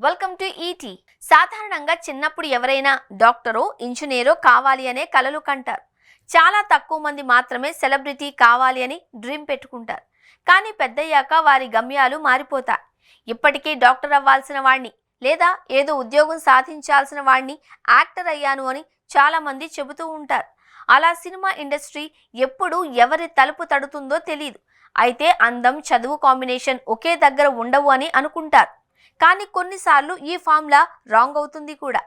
Welcome to ఈటీ. సాధారణంగా చిన్నప్పుడు ఎవరైనా డాక్టరో ఇంజనీరో కావాలి అనే కలలు కంటారు. చాలా తక్కువ మంది మాత్రమే సెలబ్రిటీ కావాలి అని డ్రీమ్ పెట్టుకుంటారు. కానీ పెద్దయ్యాక వారి గమ్యాలు మారిపోతాయి. ఇప్పటికీ డాక్టర్ అవ్వాల్సిన వాడిని లేదా ఏదో ఉద్యోగం సాధించాల్సిన వాడిని యాక్టర్ అయ్యాను అని చాలా మంది చెబుతూ ఉంటారు. అలా సినిమా ఇండస్ట్రీ ఎప్పుడు ఎవరి తలుపు తడుతుందో తెలియదు. అయితే అందం చదువు కాంబినేషన్ ఒకే దగ్గర ఉండవు అని అనుకుంటారు. కానీ కొన్నిసార్లు ఈ ఫార్ములా రాంగ్ అవుతుంది కూడా.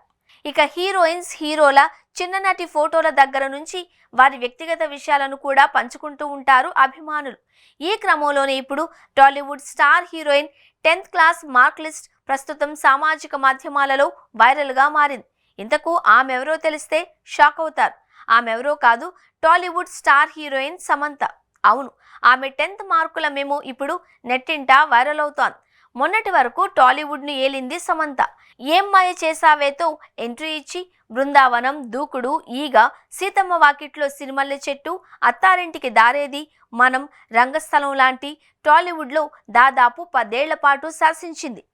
ఇక హీరోయిన్స్ హీరోల చిన్ననాటి ఫోటోల దగ్గర నుంచి వారి వ్యక్తిగత విషయాలను కూడా పంచుకుంటూ ఉంటారు అభిమానులు. ఈ క్రమంలోనే ఇప్పుడు Tollywood star heroine 10th class mark list ప్రస్తుతం సామాజిక మాధ్యమాలలో వైరల్గా మారింది. ఇంతకు ఆమెవరో తెలిస్తే షాక్ అవుతారు. ఆమెవరో కాదు, టాలీవుడ్ స్టార్ హీరోయిన్ సమంత. అవును, ఆమె 10th మార్కుల మెమో ఇప్పుడు నెట్టింట వైరల్ అవుతోంది. మొన్నటి వరకు టాలీవుడ్ను ఏలింది సమంత. ఏం మాయ చేసావేతో ఎంట్రీ ఇచ్చి బృందావనం, దూకుడు, ఈగ, సీతమ్మ వాకిట్లో సిరిమల్లె చెట్టు, అత్తారింటికి దారేది, మనం, రంగస్థలం లాంటి టాలీవుడ్లో దాదాపు 10 ఏళ్ల పాటు శాసించింది.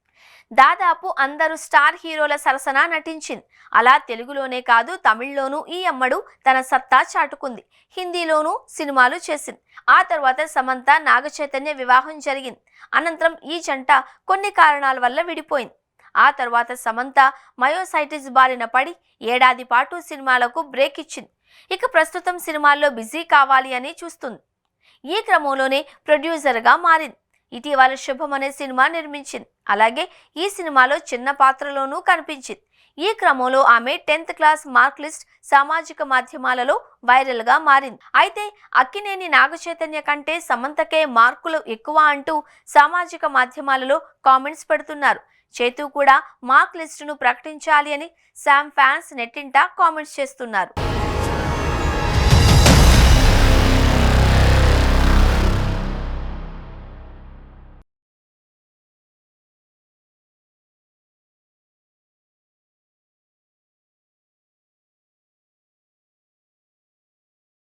దాదాపు అందరూ స్టార్ హీరోల సరసన నటించింది. అలా తెలుగులోనే కాదు, తమిళ్లోనూ ఈ అమ్మడు తన సత్తా చాటుకుంది. హిందీలోనూ సినిమాలు చేసింది. ఆ తర్వాత సమంత నాగచైతన్య వివాహం జరిగింది. అనంతరం ఈ జంట కొన్ని కారణాల వల్ల విడిపోయింది. ఆ తర్వాత సమంత మయోసైటిస్ బారిన పడి ఏడాది పాటు సినిమాలకు బ్రేక్ ఇచ్చింది. ఇక ప్రస్తుతం సినిమాల్లో బిజీ కావాలి అని చూస్తుంది. ఈ క్రమంలోనే ప్రొడ్యూసర్గా మారింది. ఇటీవల శుభం అనే సినిమా నిర్మించింది. అలాగే ఈ సినిమాలో చిన్న పాత్రలోనూ కనిపించింది. ఈ క్రమంలో ఆమె 10th క్లాస్ మార్క్ లిస్ట్ సామాజిక మాధ్యమాలలో వైరల్గా మారింది. అయితే అక్కినేని నాగచైతన్య కంటే సమంతకే మార్కులు ఎక్కువ అంటూ సామాజిక మాధ్యమాలలో కామెంట్స్ పెడుతున్నారు. చేతు కూడా మార్క్ లిస్టును ప్రకటించాలి అని శామ్ ఫ్యాన్స్ నెట్టింట కామెంట్స్ చేస్తున్నారు.